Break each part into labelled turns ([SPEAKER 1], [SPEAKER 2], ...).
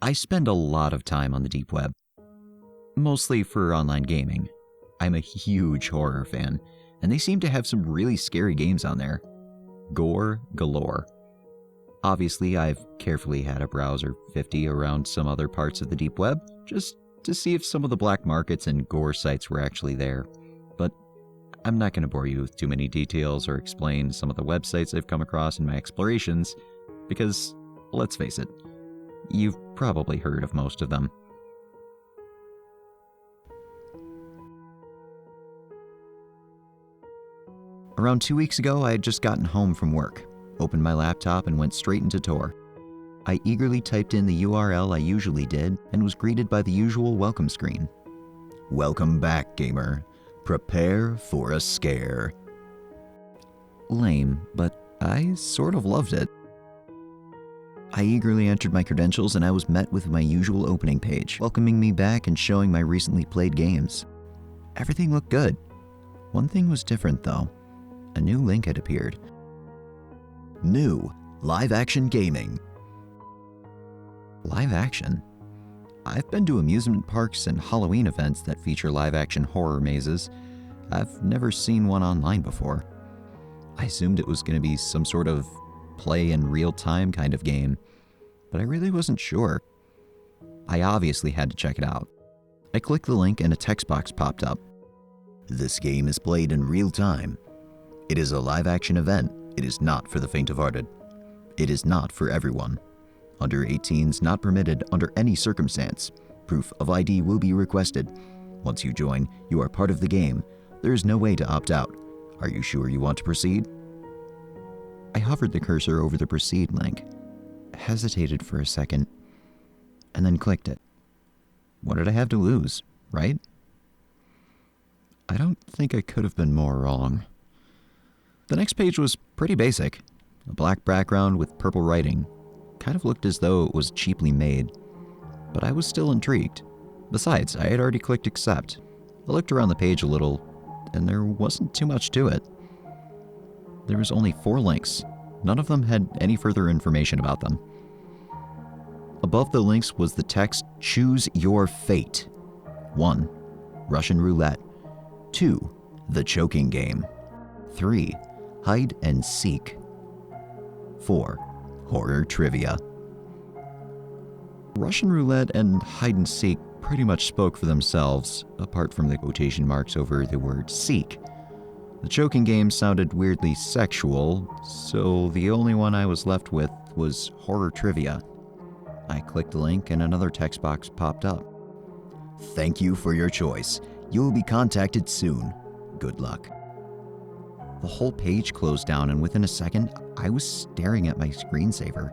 [SPEAKER 1] I spend a lot of time on the deep web, mostly for online gaming. I'm a huge horror fan, and they seem to have some really scary games on there. Gore galore. Obviously, I've carefully had a browser 50 around some other parts of the deep web, just to see if some of the black markets and gore sites were actually there. But I'm not going to bore you with too many details or explain some of the websites I've come across in my explorations, because, let's face it, you've probably heard of most of them. Around 2 weeks ago, I had just gotten home from work, opened my laptop, and went straight into Tor. I eagerly typed in the URL I usually did and was greeted by the usual welcome screen. "Welcome back, gamer. Prepare for a scare." Lame, but I sort of loved it. I eagerly entered my credentials and I was met with my usual opening page, welcoming me back and showing my recently played games. Everything looked good. One thing was different though. A new link had appeared. New live action gaming. Live action? I've been to amusement parks and Halloween events that feature live action horror mazes. I've never seen one online before. I assumed it was going to be some sort of play in real time kind of game, but I really wasn't sure. I obviously had to check it out. I clicked the link and a text box popped up. "This game is played in real time. It is a live action event. It is not for the faint of hearted. It is not for everyone. Under 18s not permitted under any circumstance. Proof of ID will be requested. Once you join, you are part of the game. There is no way to opt out. Are you sure you want to proceed?" I hovered the cursor over the proceed link, hesitated for a second, and then clicked it. What did I have to lose, right? I don't think I could have been more wrong. The next page was pretty basic. A black background with purple writing. Kind of looked as though it was cheaply made, but I was still intrigued. Besides, I had already clicked accept. I looked around the page a little, and there wasn't too much to it. There was only 4 links. None of them had any further information about them. Above the links was the text, "Choose your fate." 1. Russian roulette. 2. The choking game. 3. Hide and seek. 4. Horror trivia. Russian roulette and hide and seek pretty much spoke for themselves, apart from the quotation marks over the word seek. The choking game sounded weirdly sexual, so the only one I was left with was horror trivia. I clicked the link and another text box popped up. "Thank you for your choice. You will be contacted soon. Good luck." The whole page closed down, and within a second, I was staring at my screensaver.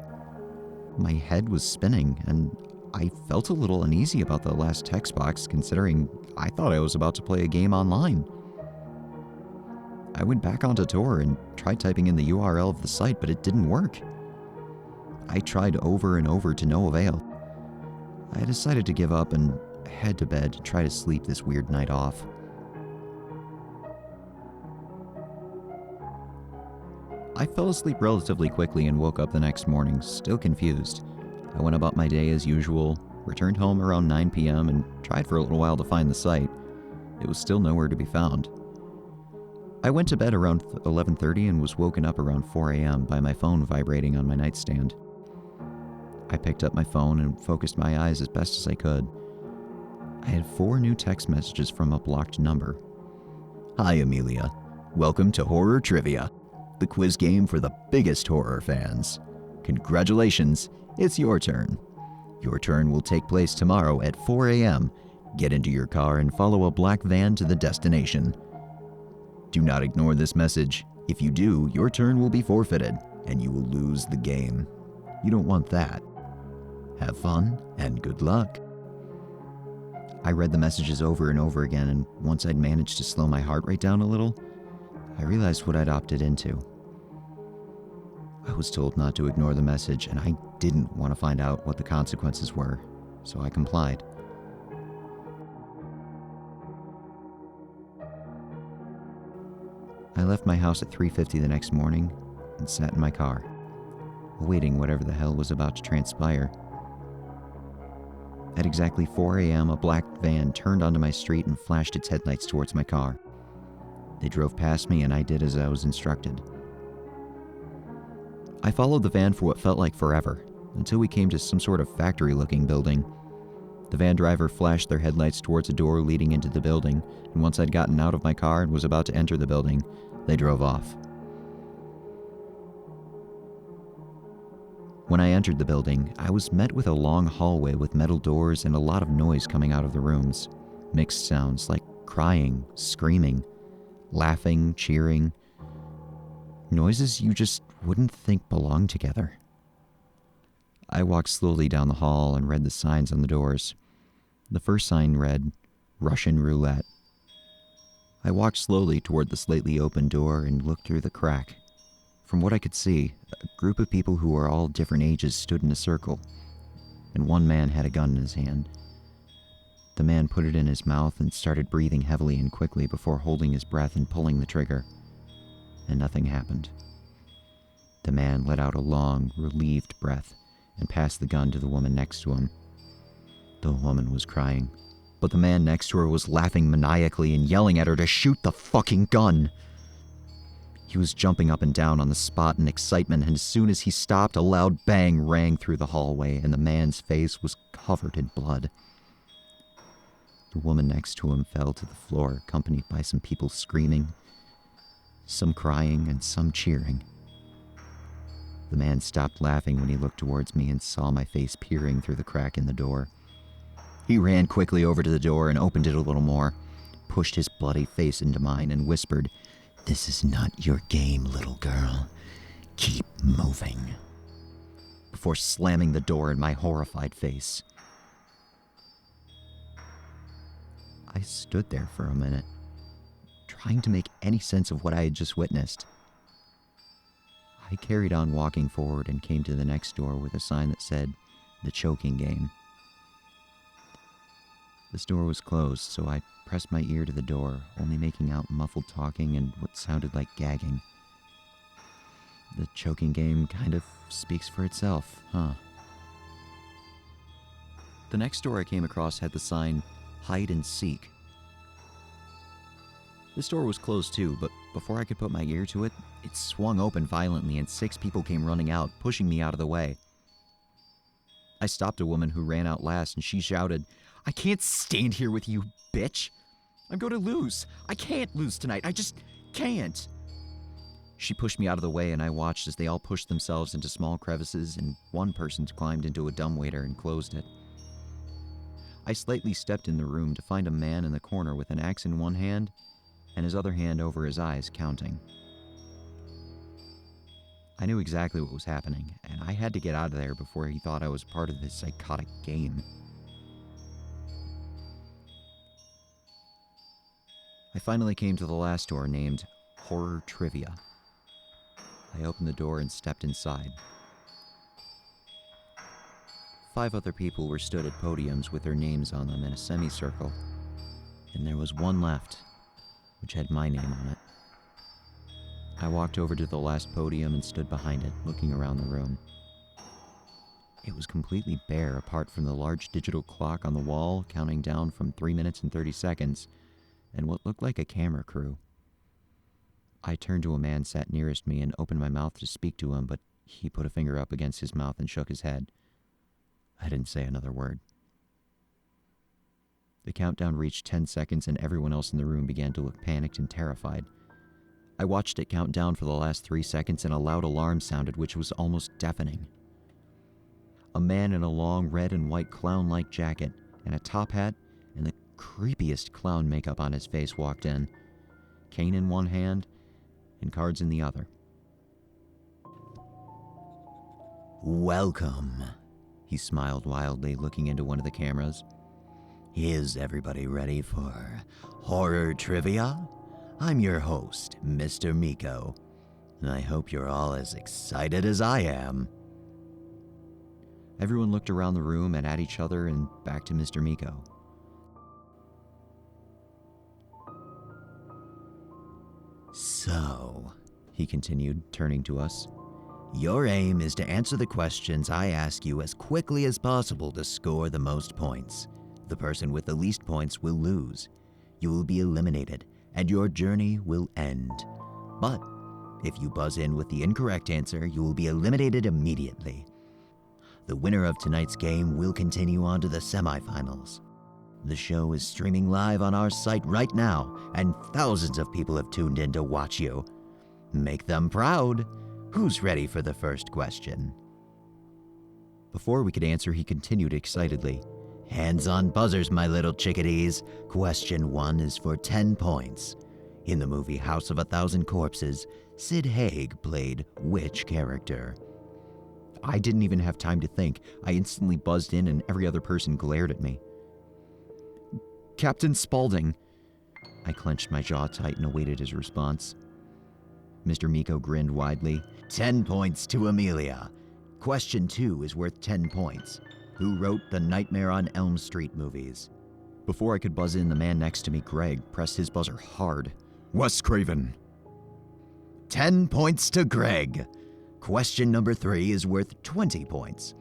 [SPEAKER 1] My head was spinning, and I felt a little uneasy about the last text box, considering I thought I was about to play a game online. I went back onto Tor and tried typing in the URL of the site, but it didn't work. I tried over and over to no avail. I decided to give up and head to bed to try to sleep this weird night off. I fell asleep relatively quickly and woke up the next morning, still confused. I went about my day as usual, returned home around 9 p.m. and tried for a little while to find the site. It was still nowhere to be found. I went to bed around 11:30 and was woken up around 4 a.m. by my phone vibrating on my nightstand. I picked up my phone and focused my eyes as best as I could. I had 4 new text messages from a blocked number. "Hi, Amelia. Welcome to Horror Trivia, the quiz game for the biggest horror fans. Congratulations, it's your turn. Your turn will take place tomorrow at 4 a.m. Get into your car and follow a black van to the destination. Do not ignore this message. If you do, your turn will be forfeited, and you will lose the game. You don't want that. Have fun, and good luck." I read the messages over and over again, and once I'd managed to slow my heart rate down a little, I realized what I'd opted into. I was told not to ignore the message, and I didn't want to find out what the consequences were, so I complied. I left my house at 3:50 the next morning and sat in my car, awaiting whatever the hell was about to transpire. At exactly 4 a.m., a black van turned onto my street and flashed its headlights towards my car. They drove past me and I did as I was instructed. I followed the van for what felt like forever, until we came to some sort of factory-looking building. The van driver flashed their headlights towards a door leading into the building, and once I'd gotten out of my car and was about to enter the building, they drove off. When I entered the building, I was met with a long hallway with metal doors and a lot of noise coming out of the rooms. Mixed sounds like crying, screaming, laughing, cheering. Noises you just wouldn't think belonged together. I walked slowly down the hall and read the signs on the doors. The first sign read, Russian Roulette. I walked slowly toward the slightly open door and looked through the crack. From what I could see, a group of people who were all different ages stood in a circle, and one man had a gun in his hand. The man put it in his mouth and started breathing heavily and quickly before holding his breath and pulling the trigger, and nothing happened. The man let out a long, relieved breath and passed the gun to the woman next to him. The woman was crying, but the man next to her was laughing maniacally and yelling at her to shoot the fucking gun. He was jumping up and down on the spot in excitement, and as soon as he stopped, a loud bang rang through the hallway, and the man's face was covered in blood. The woman next to him fell to the floor, accompanied by some people screaming, some crying, and some cheering. The man stopped laughing when he looked towards me and saw my face peering through the crack in the door. He ran quickly over to the door and opened it a little more, pushed his bloody face into mine, and whispered, "This is not your game, little girl. Keep moving," before slamming the door in my horrified face. I stood there for a minute, trying to make any sense of what I had just witnessed. I carried on walking forward and came to the next door with a sign that said, "The Choking Game." This door was closed, so I pressed my ear to the door, only making out muffled talking and what sounded like gagging. The choking game kind of speaks for itself, huh? The next door I came across had the sign, "Hide and Seek." This door was closed too, but before I could put my ear to it, it swung open violently and 6 people came running out, pushing me out of the way. I stopped a woman who ran out last and she shouted, "I can't stand here with you, bitch! I'm going to lose! I can't lose tonight! I just can't!" She pushed me out of the way and I watched as they all pushed themselves into small crevices and one person climbed into a dumbwaiter and closed it. I slightly stepped in the room to find a man in the corner with an axe in one hand and his other hand over his eyes, counting. I knew exactly what was happening, and I had to get out of there before he thought I was part of this psychotic game. I finally came to the last door named Horror Trivia. I opened the door and stepped inside. 5 other people were stood at podiums with their names on them in a semicircle, and there was one left, which had my name on it. I walked over to the last podium and stood behind it, looking around the room. It was completely bare apart from the large digital clock on the wall counting down from 3 minutes and 30 seconds, and what looked like a camera crew. I turned to a man sat nearest me and opened my mouth to speak to him, but he put a finger up against his mouth and shook his head. I didn't say another word. The countdown reached 10 seconds and everyone else in the room began to look panicked and terrified. I watched it count down for the last 3 seconds and a loud alarm sounded, which was almost deafening. A man in a long red and white clown-like jacket and a top hat and the creepiest clown makeup on his face walked in, cane in one hand and cards in the other. "Welcome," he smiled wildly, looking into one of the cameras. "Is everybody ready for Horror Trivia? I'm your host, Mr. Miko, and I hope you're all as excited as I am." Everyone looked around the room and at each other and back to Mr. Miko. "So," he continued, turning to us,
[SPEAKER 2] Your aim is to answer the questions I ask you as quickly as possible to score the most points. The person with the least points will lose. You will be eliminated, and your journey will end. But if you buzz in with the incorrect answer, you will be eliminated immediately. The winner of tonight's game will continue on to the semifinals. The show is streaming live on our site right now, and thousands of people have tuned in to watch you. Make them proud. Who's ready for the first question?
[SPEAKER 1] Before we could answer, he continued excitedly.
[SPEAKER 2] Hands on buzzers, my little chickadees. Question 1 is for 10 points. In the movie House of a Thousand Corpses, Sid Haig played which character?
[SPEAKER 1] I didn't even have time to think. I instantly buzzed in and every other person glared at me. Captain Spaulding. I clenched my jaw tight and awaited his response. Mr. Miko grinned widely.
[SPEAKER 2] 10 points to Amelia. Question 2 is worth 10 points. Who wrote the Nightmare on Elm Street movies?
[SPEAKER 1] Before I could buzz in, the man next to me, Greg, pressed his buzzer hard.
[SPEAKER 3] Wes Craven.
[SPEAKER 2] 10 points to Greg. Question number 3 is worth 20 points.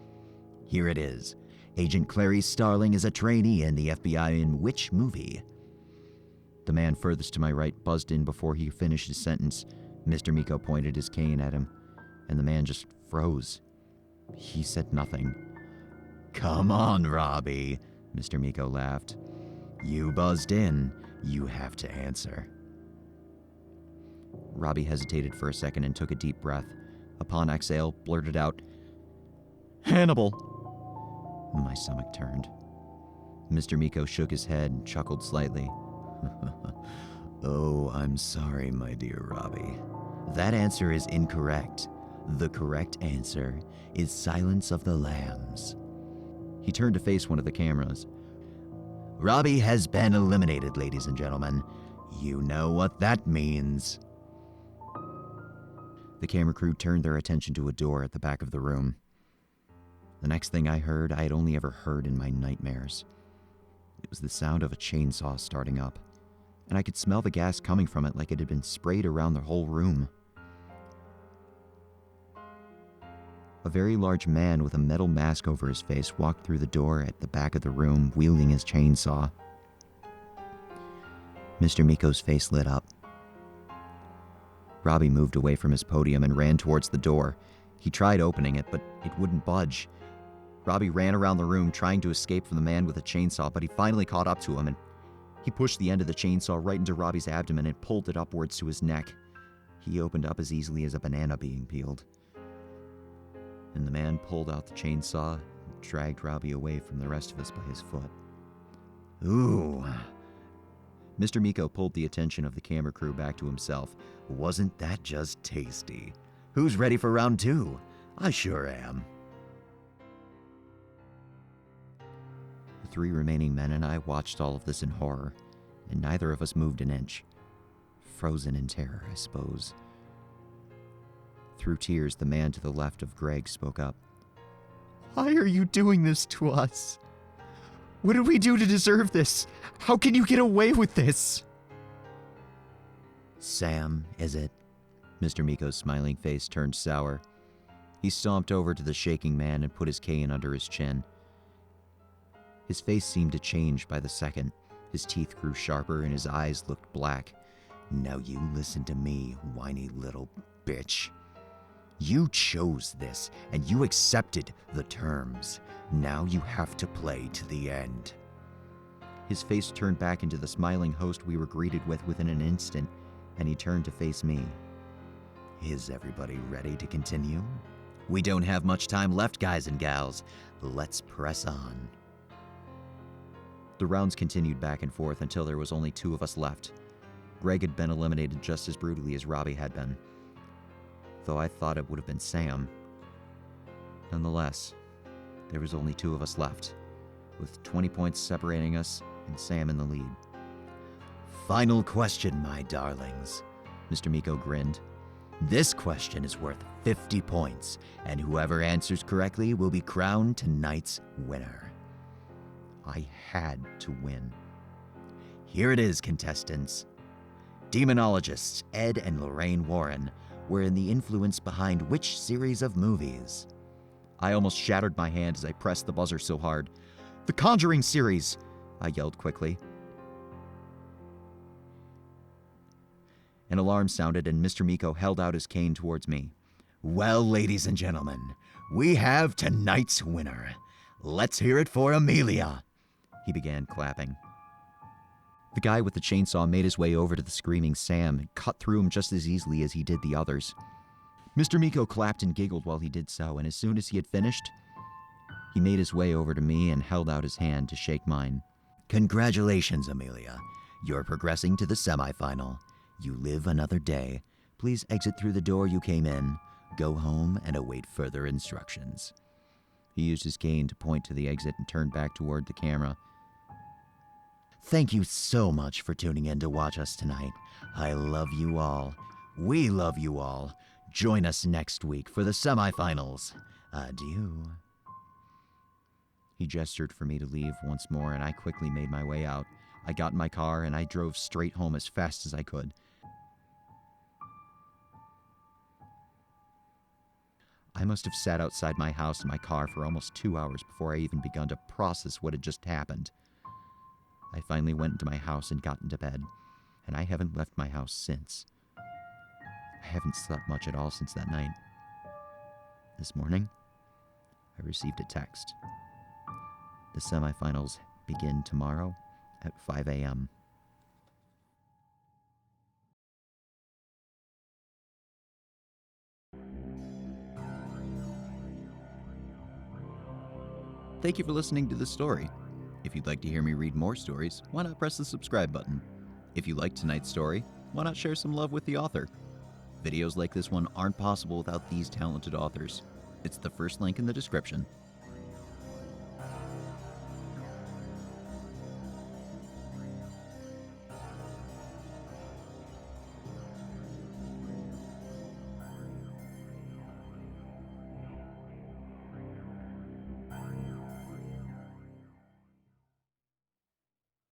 [SPEAKER 2] Here it is. Agent Clarice Starling is a trainee in the FBI in which movie?
[SPEAKER 1] The man furthest to my right buzzed in before he finished his sentence. Mr. Miko pointed his cane at him, and the man just froze. He said nothing.
[SPEAKER 2] Come on, Robbie, Mr. Miko laughed. You buzzed in. You have to answer.
[SPEAKER 1] Robbie hesitated for a second and took a deep breath. Upon exhale, blurted out, Hannibal! My stomach turned. Mr. Miko shook his head and chuckled slightly.
[SPEAKER 2] Oh, I'm sorry, my dear Robbie. That answer is incorrect. The correct answer is Silence of the Lambs.
[SPEAKER 1] He turned to face one of the cameras.
[SPEAKER 2] Robbie has been eliminated, ladies and gentlemen. You know what that means.
[SPEAKER 1] The camera crew turned their attention to a door at the back of the room. The next thing I heard, I had only ever heard in my nightmares. It was the sound of a chainsaw starting up, and I could smell the gas coming from it like it had been sprayed around the whole room. A very large man with a metal mask over his face walked through the door at the back of the room, wielding his chainsaw. Mr. Miko's face lit up. Robbie moved away from his podium and ran towards the door. He tried opening it, but it wouldn't budge. Robbie ran around the room trying to escape from the man with a chainsaw, but he finally caught up to him, and he pushed the end of the chainsaw right into Robbie's abdomen and pulled it upwards to his neck. He opened up as easily as a banana being peeled. And the man pulled out the chainsaw and dragged Robbie away from the rest of us by his foot.
[SPEAKER 2] Ooh.
[SPEAKER 1] Mr. Miko pulled the attention of the camera crew back to himself.
[SPEAKER 2] Wasn't that just tasty? Who's ready for round 2? I sure am.
[SPEAKER 1] The 3 remaining men and I watched all of this in horror, and neither of us moved an inch. Frozen in terror, I suppose. Through tears, the man to the left of Greg spoke up.
[SPEAKER 3] Why are you doing this to us? What did we do to deserve this? How can you get away with this?
[SPEAKER 2] Sam, is it?
[SPEAKER 1] Mr. Miko's smiling face turned sour. He stomped over to the shaking man and put his cane under his chin. His face seemed to change by the second. His teeth grew sharper and his eyes looked black.
[SPEAKER 2] Now you listen to me, whiny little bitch. You chose this, and you accepted the terms. Now you have to play to the end.
[SPEAKER 1] His face turned back into the smiling host we were greeted with within an instant, and he turned to face me.
[SPEAKER 2] Is everybody ready to continue? We don't have much time left, guys and gals. Let's press on.
[SPEAKER 1] The rounds continued back and forth until there was only 2 of us left. Greg had been eliminated just as brutally as Robbie had been, though I thought it would have been Sam. Nonetheless, there was only 2 of us left, with 20 points separating us and Sam in the lead.
[SPEAKER 2] Final question, my darlings.
[SPEAKER 1] Mr. Miko grinned.
[SPEAKER 2] This question is worth 50 points, and whoever answers correctly will be crowned tonight's winner.
[SPEAKER 1] I had to win.
[SPEAKER 2] Here it is, contestants. Demonologists Ed and Lorraine Warren, were in the influence behind which series of movies?
[SPEAKER 1] I almost shattered my hand as I pressed the buzzer so hard. "The Conjuring series!" I yelled quickly. An alarm sounded and Mr. Miko held out his cane towards me.
[SPEAKER 2] Well, ladies and gentlemen, we have tonight's winner. Let's hear it for Amelia.
[SPEAKER 1] He began clapping. The guy with the chainsaw made his way over to the screaming Sam and cut through him just as easily as he did the others. Mr. Miko clapped and giggled while he did so, and as soon as he had finished, he made his way over to me and held out his hand to shake mine.
[SPEAKER 2] Congratulations, Amelia. You're progressing to the semifinal. You live another day. Please exit through the door you came in, go home, and await further instructions.
[SPEAKER 1] He used his cane to point to the exit and turned back toward the camera.
[SPEAKER 2] Thank you so much for tuning in to watch us tonight. I love you all. We love you all. Join us next week for the semifinals. Adieu.
[SPEAKER 1] He gestured for me to leave once more, and I quickly made my way out. I got in my car, and I drove straight home as fast as I could. I must have sat outside my house in my car for almost 2 hours before I even begun to process what had just happened. I finally went into my house and got into bed, and I haven't left my house since. I haven't slept much at all since that night. This morning, I received a text. The semifinals begin tomorrow at 5 a.m. Thank you for listening to this story. If you'd like to hear me read more stories, why not press the subscribe button? If you liked tonight's story, why not share some love with the author? Videos like this one aren't possible without these talented authors. It's the first link in the description.